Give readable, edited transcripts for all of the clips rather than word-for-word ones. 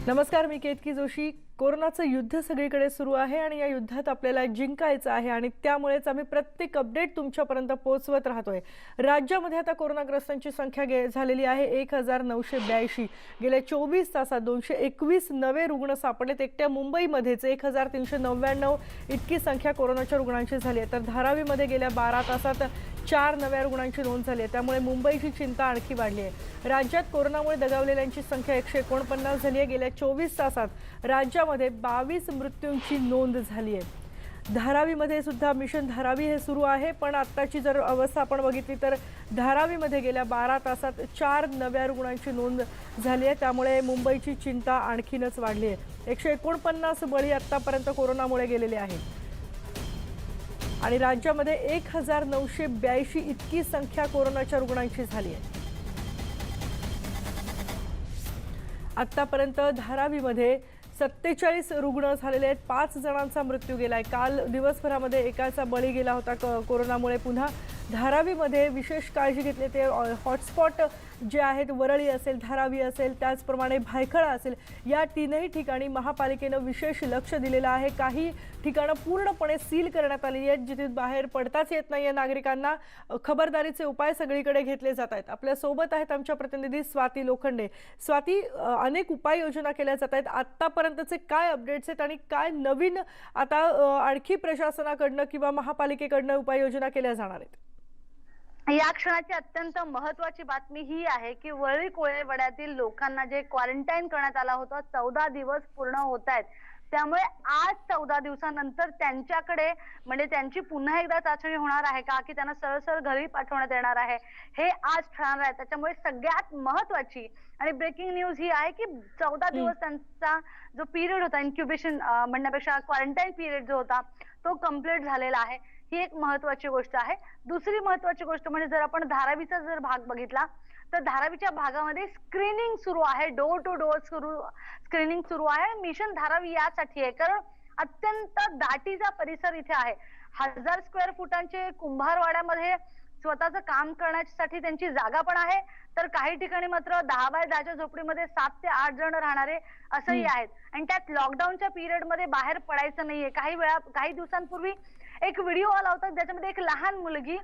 नमस्कार, मी केतकी जोशी। कोरोनाचं युद्ध सगळीकडे सुरू आहे आणि या युद्धात आपल्याला जिंकायचं आहे आणि त्यामुळेच आम्ही प्रत्येक अपडेट तुमच्यापर्यंत पोहोचवत राहतोय। राज्यामध्ये आता कोरोनाग्रस्तांची संख्या झालेली आहे 1982। गेल्या 24 तासात 221 नवे रुग्ण सापडलेत। एकट्या मुंबईमध्येच 1399 इतकी संख्या कोरोनाच्या रुग्णांची झाली आहे। तर धारावीमध्ये गेल्या 12 तासात 4 नव्या रुग्णांची नोंद झाली आहे। त्यामुळे मुंबईची चिंता आणखी वाढली आहे। राज्यात कोरोनामुळे दगावलेल्यांची संख्या 149 झाली आहे। गेल्या 24 तासात राज्यामध्ये 22 मृत्यूंची नोंद झाली आहे। धारावीमध्ये सुद्धा मिशन धारावी हे सुरू आहे, पण आत्ताची जर अवस्था आपण बघितली तर धारावीमध्ये गेल्या 12 तासात 4 नव्या रुग्णांची नोंद झाली आहे। त्यामुळे मुंबईची चिंता आणखीनच वाढली आहे। 149 बळी आतापर्यंत कोरोनामुळे गेलेले आहेत आणि राज्यामध्ये 1982 इतकी संख्या कोरोनाच्या रुग्णांची झाली आहे। आतापर्यंत धारावीमध्ये 47 रुग्ण झालेले आहेत। 5 जणांचा मृत्यू गेलाय। काल दिवसभरामध्ये एकाचा बळी गेला होता कोरोनामुळे। पुन्हा धारावीमध्ये विशेष काळजी घेतली। ते हॉटस्पॉट जे आहेत, वरळी असेल, धारावी असेल, त्याचप्रमाणे भायखळा असेल, या तीनही ठिकाणी महापालिकेने विशेष लक्ष दिलेलं आहे। काही ठिकाणं पूर्णपणे सील करण्यात आली आहेत, जिथे बाहेर पडताच येत नाहीये नागरिकांना। खबरदारीचे उपाय सगळीकडे घेतले जात आहेत। आपल्या सोबत आहेत आमच्या प्रतिनिधी स्वाती लोखंडे। स्वाती, अनेक उपाययोजना केल्या जात आहेत। आतापर्यंतचे काय अपडेट्स आहेत आणि काय नवीन आता आणखी प्रशासनाकडनं किंवा महापालिकेकडनं उपाययोजना केल्या जाणार आहेत? या क्षणाची अत्यंत महत्त्वाची बातमी ही आहे की वरळी कोळेवाड्यातील लोकांना जे क्वारंटाईन करण्यात आलं होतं 14 दिवस पूर्ण होत आहेत। त्यामुळे आज 14 दिवसानंतर त्यांच्याकडे म्हणजे त्यांची पुन्हा एकदा चाचणी होणार आहे का की त्यांना सरळ घरी पाठवण्यात येणार आहे, हे आज ठरणार आहे। त्याच्यामुळे सगळ्यात महत्त्वाची आणि ब्रेकिंग न्यूज ही आहे की 14 दिवस त्यांचा जो पिरियड होता, इन्क्युबेशन म्हणण्यापेक्षा क्वारंटाईन पिरियड जो होता तो कंप्लीट झालेला आहे। ही एक महत्त्वाची गोष्ट आहे। दुसरी महत्त्वाची गोष्ट म्हणजे जर आपण धारावीचा जर भाग बघितला तर धारावीच्या भागामध्ये स्क्रीनिंग सुरू आहे। डोर टू डोर स्क्रीनिंग सुरू आहे। मिशन धारावी यासाठी आहे कारण अत्यंत दाटीचा परिसर इथे आहे। 1000 स्क्वेअर फुटांचे कुंभारवाड्यामध्ये स्वतःचं काम करण्यासाठी त्यांची जागा पण आहे, तर काही ठिकाणी मात्र 10 बाय 10च्या झोपडीमध्ये 7 ते 8 जण राहणारे असंही आहेत। आणि त्यात लॉकडाऊनच्या पिरियड मध्ये बाहेर पडायचं नाहीये। काही दिवसांपूर्वी एक व्हिडिओ आला होता, ज्याच्यामध्ये एक लहान मुलगी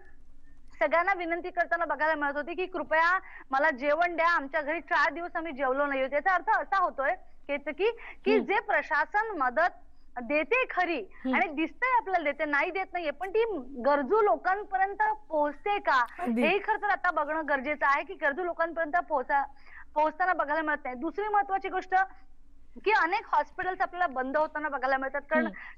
सगळ्यांना विनंती करताना बघायला मिळत होती की कृपया मला जेवण द्या, आमच्या घरी 4 दिवस आम्ही जेवलो नाही। याचा अर्थ असा होतोय की जे प्रशासन मदत देते खरी आणि दिसतंय आपल्याला देते, नाही देत नाहीये, पण ती गरजू लोकांपर्यंत पोहोचते का हे खरं तर आता बघणं गरजेचं आहे की गरजू लोकांपर्यंत पोहोचताना बघायला मिळत नाही। दुसरी महत्त्वाची गोष्ट की अनेक हॉस्पिटल्स आपल्याला बंद होताना बघायला मिळतात,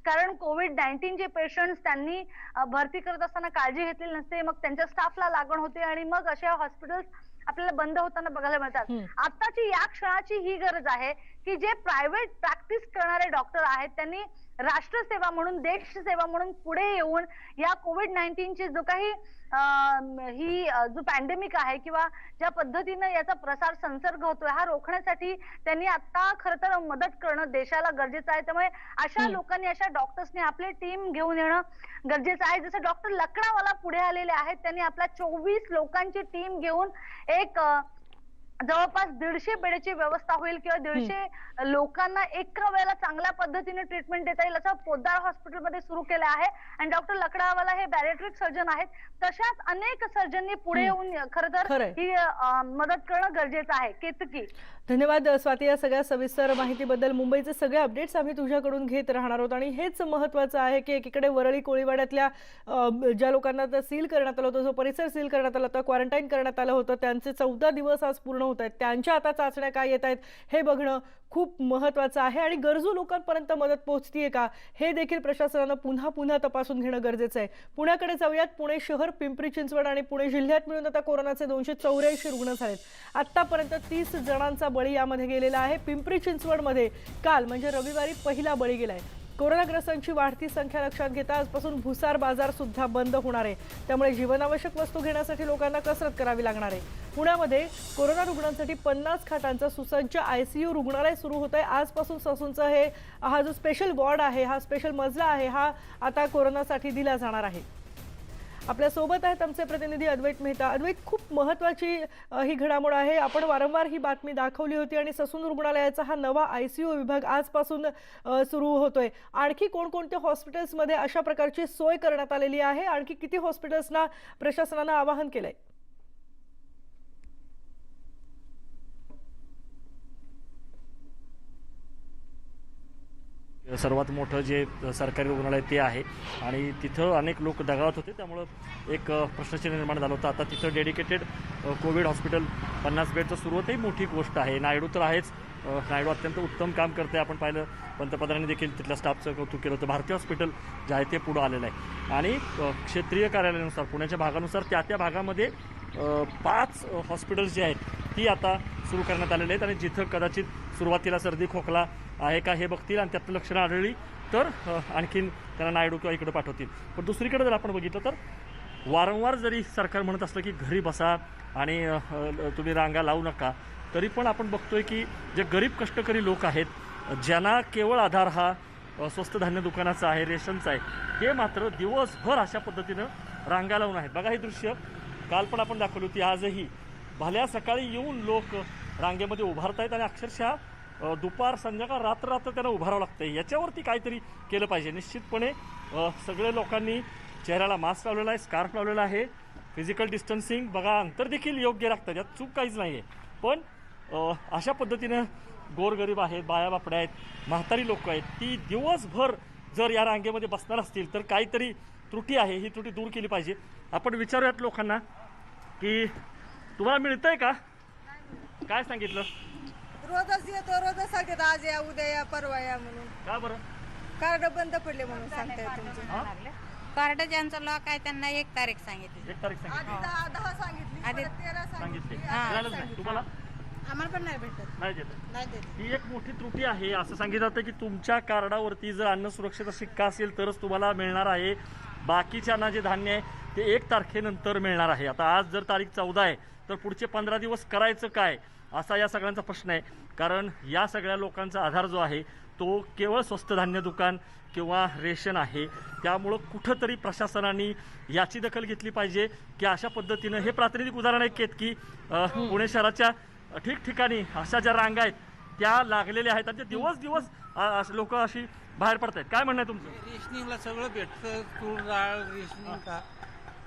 कारण कोविड-19 चे पेशंट्स त्यांनी भरती करत असताना काळजी घेतलेली नसते, मग त्यांच्या स्टाफला लागण होते आणि मग अशा हॉस्पिटल्स आपल्याला बंद होताना बघायला मिळतात। आताची या क्षणाची ही गरज आहे की जे प्रायव्हेट प्रॅक्टिस करणारे डॉक्टर आहेत त्यांनी राष्ट्रसेवा म्हणून, देश सेवा म्हणून पुढे येऊन या कोविड-19 ची जो काही जो पॅन्डेमिक आहे किंवा ज्या पद्धतीने याचा प्रसार संसर्ग होतोय हा रोखण्यासाठी त्यांनी आता खरं तर मदत करणं देशाला गरजेचं आहे। त्यामुळे अशा लोकांनी, अशा डॉक्टर्सनी आपली टीम घेऊन येणं गरजेचं आहे। जसं डॉक्टर लकडावाला पुढे आलेले आहेत, त्यांनी आपल्या 24 लोकांची टीम घेऊन एक जवळपास 150 बेडची व्यवस्था होईल किंवा 150 लोकांना एका वेळेला चांगल्या पद्धतीने ट्रीटमेंट देता येईल असं पोद्दार हॉस्पिटलमध्ये सुरू केलं आहे। आणि डॉक्टर लकडावाला हे बॅरिट्रिक सर्जन आहेत। तशाच अनेक सर्जननी पुढे येऊन खरं तर ही मदत करणं गरजेचं आहे। केतकी, धन्यवाद स्वाती या सगळ्या सविस्तर माहितीबद्दल। मुंबईचे सगळे अपडेट्स आम्ही तुझ्याकडून घेत राहणार आहोत आणि हेच महत्त्वाचं आहे की एकीकडे वरळी कोळीवाड्यातल्या ज्या लोकांना सील करण्यात आलं होतं, जो परिसर सील करण्यात आला होता, क्वारंटाईन करण्यात आलं होतं, त्यांचे 14 दिवस आज पूर्ण होत आहेत। त्यांच्या आता चाचण्या काय येत आहेत हे बघणं खूप महत्त्वाचं आहे आणि गरजू लोकांपर्यंत मदत पोहोचतीये का हे देखील प्रशासनानं पुन्हा तपासून घेणं गरजेचं आहे। पुण्याकडे जाऊयात। पुणे शहर, पिंपरी चिंचवड आणि पुणे जिल्ह्यात मिळून आता कोरोनाचे 284 रुग्ण झालेत। आतापर्यंत 30 जणांचा बळी यामध्ये गेलेला आहे। पिंपरी चिंचवडमध्ये काल म्हणजे रविवारी पहिला बळी गेलाय। कोरोनाग्रस्तांची वाढती संख्या लक्षात घेता आजपासून भुसार बाजार सुद्धा बंद होणार आहे। त्यामुळे जीवनावश्यक वस्तू घेण्यासाठी लोकांना कसरत करावी लागणार आहे। पुण्यामध्ये कोरोना रुग्णांसाठी 50 खाटांचं सुसज्ज आयसीयू रुग्णालय सुरू होत आहे। आजपासून ससूनचा हा जो स्पेशल वॉर्ड आहे, हा स्पेशल मजला आहे, हा आता कोरोनासाठी दिला जाणार आहे। आपल्या सोबत आहेत आमचे प्रतिनिधी अद्वैत मेहता. अद्वैत, खूप महत्त्वाची ही घडामोड आहे. आपण वारंवार ही बातमी दाखवली होती आणि ससून रुग्णालयाचा हा नवा ICU विभाग आजपासून सुरू होतोय. आणखी कोणकोणत्या हॉस्पिटल्समध्ये अशा प्रकारची सोय करण्यात आलेली आहे? आणखी किती हॉस्पिटल्सना प्रशासनानं आवाहन केलंय? सर्वात मोठं जे सरकारी रुग्णालय ते आहे आणि तिथं अनेक लोक दगावत होते, त्यामुळं एक प्रश्नचिन्ह निर्माण झालं होतं. आता तिथं डेडिकेटेड कोविड हॉस्पिटल 50 बेडचं सुरू होतं, ही मोठी गोष्ट आहे. नायडू तर आहेच, नायडू अत्यंत उत्तम काम करते. आपण पाहिलं पंतप्रधानांनी देखील तिथल्या स्टाफचं कौतुक केलं होतं. भारतीय हॉस्पिटल जे आहे ते पुढं आलेलं आहे आणि क्षेत्रीय कार्यालयानुसार पुण्याच्या भागानुसार त्या भागामध्ये 5 हॉस्पिटल्स जे आहेत ती आता सुरू करण्यात आलेले आहेत आणि जिथं कदाचित सुरुवातीला सर्दी खोकला आहे का हे बघतील आणि त्यात लक्षणं आढळली तर आणखीन त्यांना नायडू किंवा इकडे पाठवतील. पण दुसरीकडे जर आपण बघितलं तर वारंवार जरी सरकार म्हणत असलं की घरी बसा आणि तुम्ही रांगा लावू नका, तरी पण आपण बघतोय की जे गरीब कष्टकरी लोक आहेत, ज्यांना केवळ आधार हा स्वस्त धान्य दुकानाचा आहे, रेशनचा आहे, ते मात्र दिवसभर अशा पद्धतीनं रांगा लावून आहेत. बघा, हे दृश्य काल पण आपण दाखवली होती, आजही भल्या सकाळी येऊन लोक रांगेमध्ये उभारत आहेत आणि अक्षरशः दुपार संध्याकाळ रात्र त्यांना उभारावं लागतं. याच्यावरती काहीतरी केलं पाहिजे. निश्चितपणे सगळे लोकांनी चेहऱ्याला मास्क लावलेला आहे, स्कार्फ लावलेला आहे, फिजिकल डिस्टन्सिंग, बघा अंतर देखील योग्य राखतात, यात चूक काहीच नाही आहे. पण अशा पद्धतीनं गोरगरीब आहेत, बाया बापड्या आहेत, म्हातारी लोक आहेत, ती दिवसभर जर या रांगेमध्ये बसणार असतील तर काहीतरी त्रुटी आहे, ही त्रुटी दूर केली पाहिजे. आपण विचारूयात लोकांना की तुम्हाला मिळतंय का? काय सांगितलं? रोजच येतो, रोजच सांगतात आज या उद्या या परवा या म्हणून. का बरं? कार्ड बंद पडले म्हणून सांगताय तुमचे. कार्ड ज्यांचं लॉक आहे त्यांना 1 तारीख सांगितली. 1 तारीख सांगितली. आधी 10 सांगितली, आधी परत 13 सांगितले. सांगितली. मिळालंच नाही तुम्हाला? आम्हाला पण नाही भेटत. नाही देत. नाही देत. ही एक मोठी त्रुटी आहे. असं सांगितलं जातं की तुमच्या कार्डावरती जर अन्न सुरक्षेचा शिक्का असेल तरच तुम्हाला मिळणार आहे. बाकीच्यांना जे धान्य आहे ते 1 तारखेनंतर मिळणार आहे. आता आज जर तारीख 14 आहे तर पुढचे 15 दिवस करायचं काय, असा या सगळ्यांचा प्रश्न आहे. कारण या सगळ्या लोकांचा आधार जो आहे तो केवळ स्वस्त धान्य दुकान किंवा रेशन आहे. त्यामुळं कुठंतरी प्रशासनाने याची दखल घेतली पाहिजे की अशा पद्धतीनं हे प्रातिनिधिक उदाहरण आहेत की पुणे शहराच्या ठिकठिकाणी अशा ज्या रांगा आहेत त्या लागलेल्या आहेत आणि ते दिवस लोक अशी बाहेर पडत आहेत. काय म्हणणं आहे तुमचं? रेशनिंगला सगळं भेटतं, तूर डाळ रेशनिंग का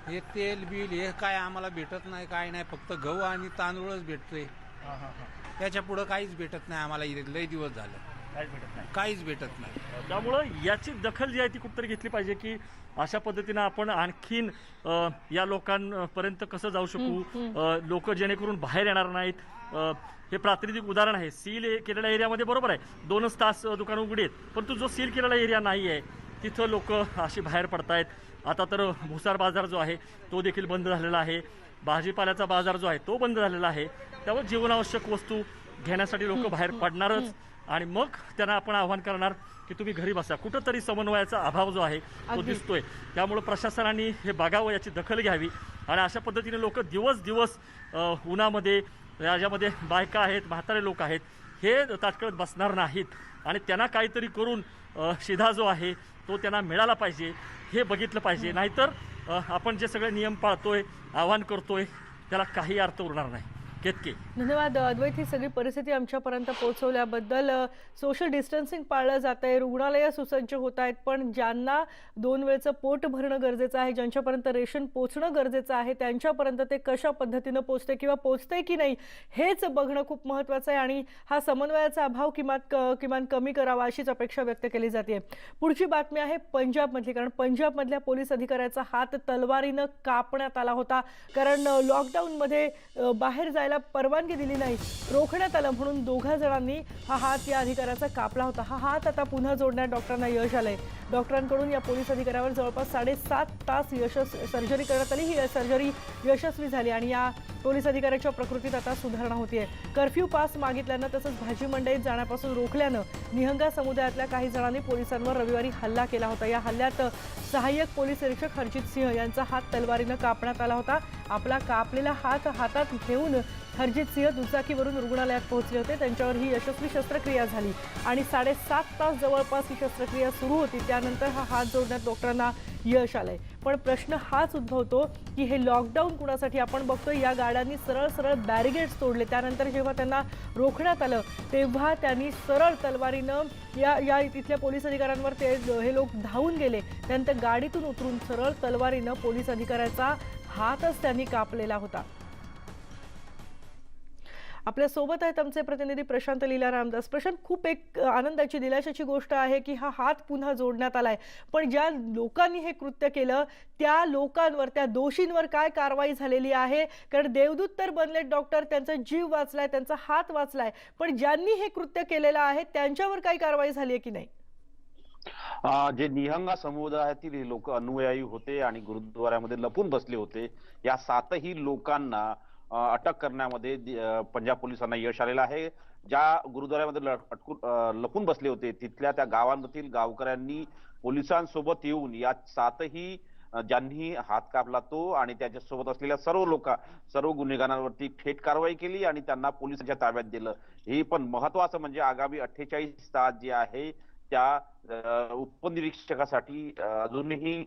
हे तेल बिल हे काय आम्हाला भेटत नाही, काय नाही, फक्त गहू आणि तांदूळच भेटतोय. त्याच्या पुढं काहीच भेटत नाही आम्हाला. लई दिवस झालं काहीच भेटत नाही. काहीच भेटत नाही. त्यामुळं याची दखल जी आहे ती कुठतरी घेतली पाहिजे की अशा पद्धतीनं आपण आणखीन या लोकांपर्यंत कसं जाऊ शकू, लोक जेणेकरून बाहेर येणार नाहीत. हे प्रातिनिधिक उदाहरण आहे. सील केलेल्या एरियामध्ये बरोबर आहे 2च तास दुकानं उघडी आहेत, परंतु जो सील केलेला एरिया नाही आहे तिथं लोक अशी बाहेर पडतायत. आता तर भुसार बाजार जो आहे तो देखील बंद झालेला आहे. भाजीपाल्याचा बाजार जो आहे तो बंद झालेला आहे. त्यामुळे जीवनावश्यक वस्तू घेण्यासाठी लोक बाहेर पडणारच आणि मग त्यांना आपण आवाहन करणार की तुम्ही घरी बसा. कुठंतरी समन्वयाचा अभाव जो आहे तो दिसतोय. त्यामुळे प्रशासनाने हे बघावं, याची दखल घ्यावी आणि अशा पद्धतीने लोक दिवस उन्हामध्ये, याच्यामध्ये बायका आहेत, म्हातारे लोक आहेत, हे ताटकळत बसणार नाहीत आणि त्यांना काहीतरी करून शिधा जो आहे तो त्यांना मिळाला पाहिजे हे बघितलं पाहिजे. नाहीतर आपण जे सगळे नियम पाळतोय, आवाहन करतोय, त्याला काही अर्थ उरणार नाही. केतके. धन्यवाद अद्वैत, ही सगळी परिस्थिती आमच्यापर्यंत पोहोचवल्याबद्दल. सोशल डिस्टन्सिंग पाळलं जात आहे, रुग्णालयं सुसज्ज होत आहेत, पण ज्यांना 2 वेळचं पोट भरणं गरजेचं आहे, ज्यांच्यापर्यंत रेशन पोचणं गरजेचं आहे, त्यांच्यापर्यंत ते कशा पद्धतीनं पोचते किंवा पोचते की नाही हेच बघणं खूप महत्त्वाचं आहे आणि हा समन्वयाचा अभाव किमान कमी करावा अशीच अपेक्षा व्यक्त केली जाते. पुढची बातमी आहे पंजाबमधली, कारण पंजाबमधल्या पोलीस अधिकाऱ्याचा हात तलवारीनं कापण्यात आला होता. कारण लॉकडाऊनमध्ये बाहेर जायला परवानगी दिली नाही, रोखण्यात आलं म्हणून 2 जणांनी हा हात या अधिकाऱ्याचा कापला होता. हा हात आता पुन्हा जोडण्यात डॉक्टरांना यश आलंय. डॉक्टरांकडून या पोलीस अधिकाऱ्यावर जवळपास 7.5 तास सर्जरी करण्यात आली. ही सर्जरी यशस्वी झाली आणि या पोलीस अधिकाऱ्याच्या प्रकृतीत आता सुधारणा होतीये. कर्फ्यू पास मागितल्यानं तसंच भाजी मंडईत जाण्यापासून रोखल्यानं निहंगा समुदायातल्या काही जणांनी पोलिसांवर रविवारी हल्ला केला होता. या हल्ल्यात सहाय्यक पोलीस निरीक्षक हरजित सिंह यांचा हात तलवारीनं कापण्यात आला होता. आपला कापलेला हात हातात घेऊन हरजित सिंह दुचाकीवरून रुग्णालयात पोहोचले होते. त्यांच्यावर ही यशस्वी शस्त्रक्रिया झाली आणि 7.5 तास जवळपास ही शस्त्रक्रिया सुरू होती. त्यानंतर हा हात जोडण्यात डॉक्टरांना यश आलंय. पण प्रश्न हाच उद्भवतो की हे लॉकडाऊन कुणासाठी? आपण बघतोय या गाड्यांनी सरळ सरळ बॅरिगेड्स तोडले. त्यानंतर जेव्हा त्यांना रोखण्यात आलं तेव्हा त्यांनी सरळ तलवारीनं या तिथल्या पोलीस अधिकाऱ्यांवर हे लोक धावून गेले. त्यानंतर गाडीतून उतरून सरळ तलवारीनं पोलीस अधिकाऱ्याचा हातच त्यांनी कापलेला होता. आपल्या सोबत आहेत आमचे प्रतिनिधी प्रशांत लीला रामदास. प्रशांत, खूप एक आनंदाची दिलाशाची गोष्ट आहे की हा हात पुन्हा जोडण्यात आलाय, पण ज्या लोकांनी हे कृत्य केलं त्या लोकांवर, त्या दोषींवर काय कारवाई झालेली आहे? कारण देवदूत तर बनले डॉक्टर, त्यांचा जीव वाचलाय, त्यांचा हात वाचलाय, पण ज्यांनी हे कृत्य केलेलं आहे त्यांच्यावर काही कारवाई झाली आहे की नाही? जे निहंगा समुदायातील लोक अनुयायी होते आणि गुरुद्वारामध्ये लपून बसले होते, या 7ही लोकांना अटक करण्यामध्ये पंजाब पोलिसांना यश आलेलं आहे. ज्या गुरुद्वारामध्ये लपून बसले होते तिथल्या त्या गावांमधील गावकऱ्यांनी पोलिसांसोबत येऊन या 7ही ज्यांनी हात कापला तो आणि त्याच्यासोबत असलेल्या सर्व गुन्हेगारांवरती थेट कारवाई केली आणि त्यांना पोलिसांच्या ताब्यात दिलं. हे पण महत्वाचं म्हणजे आगामी 48 तास जे आहे त्या उपनिरीक्षकासाठी अजूनही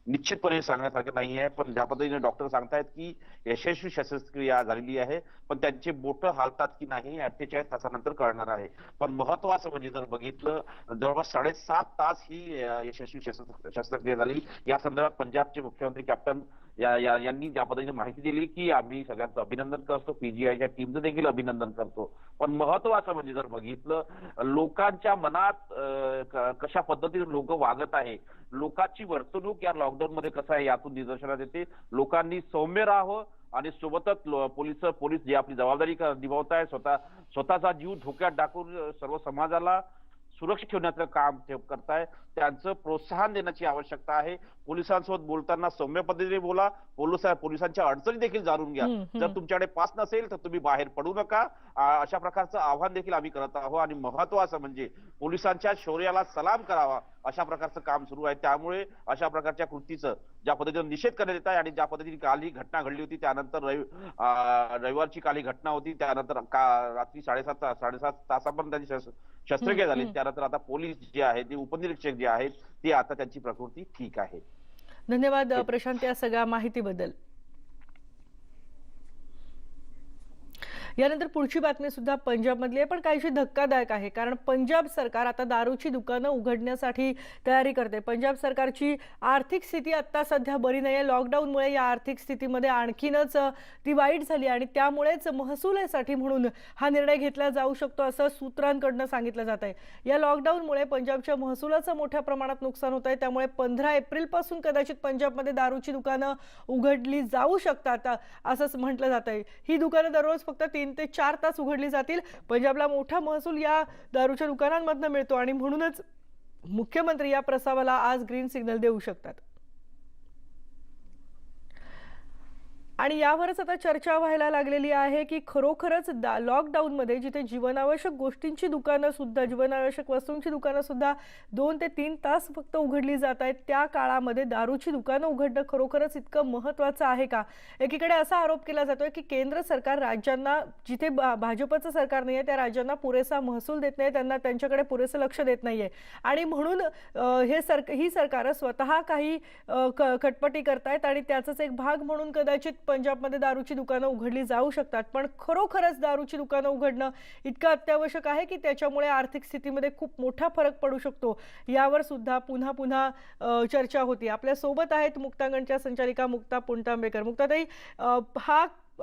निश्चितपणे सांगण्यासारखं नाही आहे. पण ज्या पद्धतीने डॉक्टर सांगतायत की यशस्वी शस्त्रक्रिया झालेली आहे, पण त्यांचे बोट हालतात की नाही 48 तासानंतर कळणार आहे. पण महत्वाचं म्हणजे जर बघितलं जवळपास 7.5 तास ही यशस्वी शस्त्रक्रिया झाली. या संदर्भात पंजाबचे मुख्यमंत्री कॅप्टन यांनी ज्या पद्धतीने माहिती दिली की आम्ही सगळ्यांचं अभिनंदन करतो, पीजीआयच्या टीमचं देखील अभिनंदन करतो. पण महत्वाचं म्हणजे जर बघितलं लोकांच्या मनात कशा पद्धतीने लोक वागत आहे, लोकांची वर्तणूक या लॉकडाऊन मध्ये कसं आहे यातून निदर्शनास येते. लोकांनी सौम्य राहावं आणि सोबतच पोलीस जी आपली जबाबदारी निभावताय, स्वतःचा जीव धोक्यात टाकून सर्व समाजाला सुरक्षित ठेवण्याचं काम ते करताय, त्यांचं प्रोत्साहन देण्याची आवश्यकता आहे. पोलिसांसोबत बोलताना सौम्य पद्धतीने बोला, पोलिसांच्या अडचणी देखील जाणून घ्या. जर तुमच्याकडे पास नसेल तर तुम्ही बाहेर पडू नका, अशा प्रकारचं आव्हान देखील आम्ही करत आहोत. आणि महत्वाचं म्हणजे पोलिसांच्या शौर्याला सलाम करावा अशा प्रकारचं काम सुरू आहे. त्यामुळे अशा प्रकारच्या कृतीचं ज्या पद्धतीने निषेध करण्यात येत आहे आणि ज्या पद्धतीने काल ही घटना घडली होती, त्यानंतर रविवारची काल ही घटना होती, त्यानंतर रात्री 7.5 तासापर्यंत त्यांची शस्त्रक्रिया झाली. त्यानंतर आता पोलीस जे आहेत ते उपनिरीक्षक जे आहेत ते आता त्यांची प्रकृती ठीक आहे. धन्यवाद प्रशांत या सगळ्या माहितीबद्दल. यानंतर पुढची बातमी सुद्धा पंजाबमधली आहे, पण काहीशी धक्कादायक आहे. कारण पंजाब सरकार आता दारूची दुकानं उघडण्यासाठी तयारी करते. पंजाब सरकारची आर्थिक स्थिती आता सध्या बरी नाही आहे. लॉकडाऊनमुळे या आर्थिक स्थितीमध्ये आणखीनच ती वाईट झाली आणि त्यामुळेच महसुलासाठी म्हणून हा निर्णय घेतला जाऊ शकतो असं सूत्रांकडून सांगितलं जात आहे. या लॉकडाऊनमुळे पंजाबच्या महसुलाचं मोठ्या प्रमाणात नुकसान होत आहे. त्यामुळे 15 एप्रिलपासून कदाचित पंजाबमध्ये दारूची दुकानं उघडली जाऊ शकतात असं म्हटलं जात आहे. ही दुकानं दररोज फक्त 3 ते 4 तास उघडली जातील. पंजाबला मोठा महसूल या दारूच्या दुकानांमधून मिळतो आणि म्हणूनच मुख्यमंत्री या प्रस्तावाला आज ग्रीन सिग्नल देऊ शकतात. आणि यावरच आता चर्चा व्हायला लागलेली आहे की खरोखरच लॉकडाऊनमध्ये जिथे जीवनावश्यक गोष्टींची दुकानं सुद्धा, जीवनावश्यक वस्तूंची दुकानं सुद्धा 2 ते 3 तास फक्त उघडली जात आहेत, त्या काळामध्ये दारूची दुकानं उघडणं खरोखरच इतकं महत्त्वाचं आहे का? एकीकडे असा आरोप केला जातोय की केंद्र सरकार राज्यांना, जिथे भाजपचं सरकार नाही आहे त्या राज्यांना पुरेसा महसूल देत नाही, त्यांना त्यांच्याकडे पुरेसं लक्ष देत नाहीये आणि म्हणून ही सरकारं स्वतः काही खटपटी करतायत आणि त्याचाच एक भाग म्हणून कदाचित पंजाबमध्ये दारूची दुकानं उघडली जाऊ शकतात. पण खरोखरच दारूची दुकानं उघडणं इतकं अत्यावश्यक आहे की त्याच्यामुळे आर्थिक स्थितीमध्ये खूप मोठा फरक पडू शकतो, यावर सुद्धा पुन्हा चर्चा होती. आपल्या सोबत आहेत मुक्तांगणच्या संचालिका मुक्ता पुणतांबेकर. मुक्ताताई,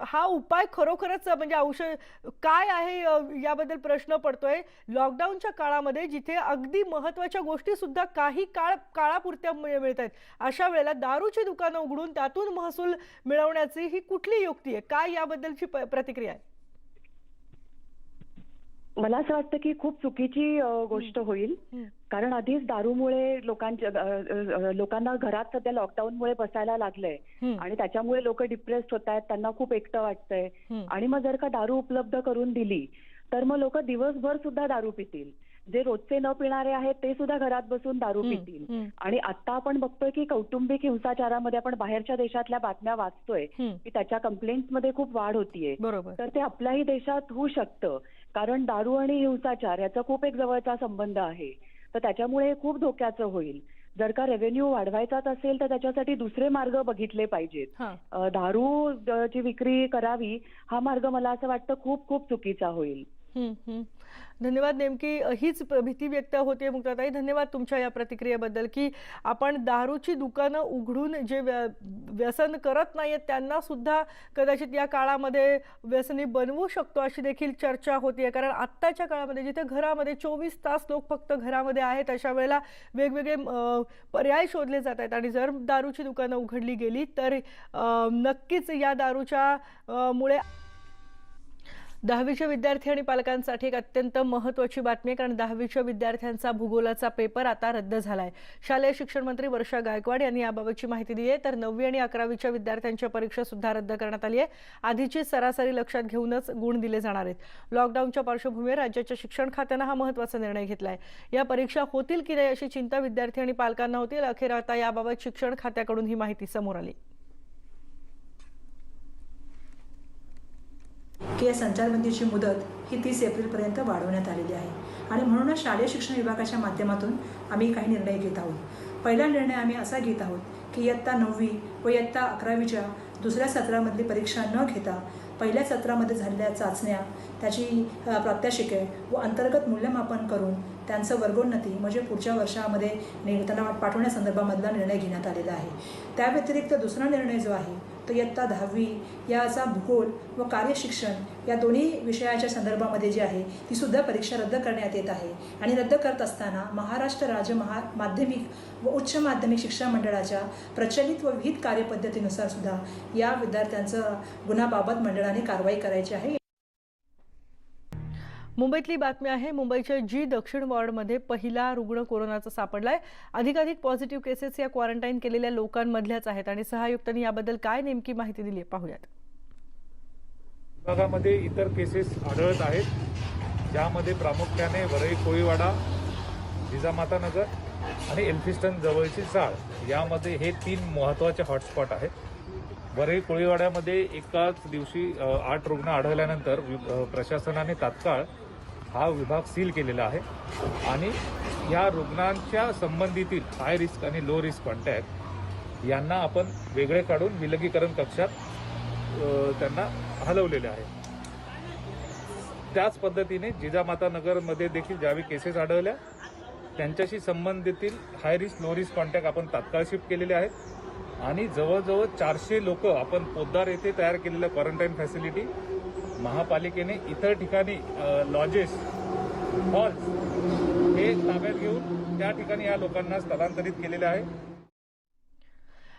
हा उपाय खरोखरच म्हणजे औषध काय आहे याबद्दल प्रश्न पडतोय. लॉकडाऊनच्या काळामध्ये जिथे अगदी महत्त्वाच्या गोष्टी सुद्धा काही काळापुरत्या मिळत आहेत, अशा वेळेला दारूची दुकानं उघडून त्यातून महसूल मिळवण्याची ही कुठली युक्ती आहे? काय याबद्दलची प्रतिक्रिया आहे? मला असं वाटतं की खूप चुकीची गोष्ट होईल. कारण आधीच दारूमुळे लोकांना घरात सध्या लॉकडाऊनमुळे बसायला लागलंय आणि त्याच्यामुळे लोक डिप्रेस्ड होत आहेत, त्यांना खूप एकटं वाटतंय. आणि मग जर का दारू उपलब्ध करून दिली तर मग लोक दिवसभर सुद्धा दारू पितील. जे रोजचे न पिणारे आहेत ते सुद्धा घरात बसून दारू पितील. आणि आता आपण बघतोय की कौटुंबिक हिंसाचारामध्ये आपण बाहेरच्या देशातल्या बातम्या वाचतोय की त्याच्या कंप्लेंट्स मध्ये खूप वाढ होतीये. तर ते आपल्याही देशात होऊ शकतं. कारण दारू आणि हिंसाचार याचा खूप एक जवळचा संबंध आहे. तर त्याच्यामुळे खूप धोक्याचं होईल. जर का रेव्हेन्यू वाढवायचाच असेल तर त्याच्यासाठी दुसरे मार्ग बघितले पाहिजेत. हां. दारू ची विक्री करावी हा मार्ग मला असं वाटतं खूप खूप चुकीचा होईल. धन्यवाद. नेमकी हीच भीती व्यक्त होते मुक्ताताई. धन्यवाद तुमच्या या प्रतिक्रियेबद्दल की आपण दारूची दुकानं उघडून जे व्यसन करत नाहीत त्यांना सुद्धा कदाचित या काळामध्ये व्यसनी बनवू शकतो अशी देखील चर्चा होतीये. कारण आत्ताच्या काळामध्ये जिथे घरामध्ये 24 तास लोक फक्त घरामध्ये आहेत अशा वेळेला वेगवेगळे पर्याय शोधले जात आहेत आणि जर दारूची दुकानं उघडली गेली तर नक्कीच या दारूच्या मुळे 10वीच्या विद्यार्थी आणि पालकांसाठी एक अत्यंत महत्त्वाची बातमी आहे. कारण 10वीच्या विद्यार्थ्यांचा भूगोलाचा पेपर आता रद्द झालाय. शालेय शिक्षण मंत्री वर्षा गायकवाड यांनी याबाबतची माहिती दिली आहे. तर 9वी आणि 11वीच्या विद्यार्थ्यांच्या परीक्षा सुद्धा रद्द करण्यात आली आहे. आधीची सरासरी लक्षात घेऊनच गुण दिले जाणार आहेत. लॉकडाऊनच्या पार्श्वभूमीवर राज्याच्या शिक्षण खात्यानं हा महत्त्वाचा निर्णय घेतलाय. या परीक्षा होतील की नाही अशी चिंता विद्यार्थी आणि पालकांना होती. अखेर आता याबाबत शिक्षण खात्याकडून ही माहिती समोर आली. की या संचारबंदीची मुदत ही 30 एप्रिलपर्यंत वाढवण्यात आलेली आहे आणि म्हणूनच शालेय शिक्षण विभागाच्या माध्यमातून आम्ही काही निर्णय घेत आहोत. पहिला निर्णय आम्ही असा घेत आहोत की इयत्ता 9वी व इयत्ता 11वीच्या दुसऱ्या सत्रामधली परीक्षा न घेता पहिल्या सत्रामध्ये झालेल्या चाचण्या त्याची प्रात्यक्षिके व अंतर्गत मूल्यमापन करून त्यांचं वर्गोन्नती म्हणजे पुढच्या वर्षामध्ये त्यांना पाठवण्यासंदर्भामधला निर्णय घेण्यात आलेला आहे. त्या व्यतिरिक्त दुसरा निर्णय जो आहे तो इयत्ता 10वी याचा भूगोल व कार्यशिक्षण या दोन्ही विषयाच्या संदर्भामध्ये जी आहे ती सुद्धा परीक्षा रद्द करण्यात येत आहे. आणि रद्द करत असताना महाराष्ट्र राज्य माध्यमिक व उच्च माध्यमिक शिक्षण मंडळाच्या प्रचलित व विहित कार्यपद्धतीनुसार सुद्धा या विद्यार्थ्यांचं गुन्ह्याबाबत मंडळाने कारवाई करायची आहे. मुंबईतली बातमी आहे. मुंबईच्या जी दक्षिण वॉर्डमध्ये पहिला रुग्ण कोरोनाचा सापडलाय. अधिकाधिक पॉझिटिव्ह केसेस या क्वारंटाईन केलेल्या लोकांमधल्याच आहेत आणि सहआयुक्तांनी याबद्दल काय नेमकी माहिती दिली आहे पाहूयात. विभागामध्ये इतर केसेस आढळत आहेत, ज्यामध्ये प्रामुख्याने वरळी कोळीवाडा, जिजामाता नगर आणि एल्फिस्टन जवळची चाळ यामध्ये हे 3 महत्त्वाचे हॉटस्पॉट आहेत. वरळी कोळीवाड्यामध्ये एकाच दिवशी 8 रुग्ण आढळल्यानंतर प्रशासनाने तात्काळ हा विभाग सील केलेला आहे आणि या रुग्णांच्या संबंधीतील हाय रिस्क आणि लो रिस्क कॉन्टॅक्ट यांना आपण वेगळे काढून विलगीकरण कक्षात त्यांना हलवलेले आहे. त्याच पद्धतीने जिजामाता नगरमध्ये देखील ज्यावेळी केसेस आढळल्या त्यांच्याशी संबंधितील high risk low risk contact आपण तात्काळ शिफ्ट केलेले आहेत आणि जवळजवळ 400 लोक आपण पोद्दार येथे तयार केलेल्या क्वारंटाईन फॅसिलिटी महापालिकेने इतर ठिकाणी लॉजेस हॉल्स हे ताब्यात घेऊन त्या ठिकाणी या लोकांना स्थलांतरित केलेले आहे.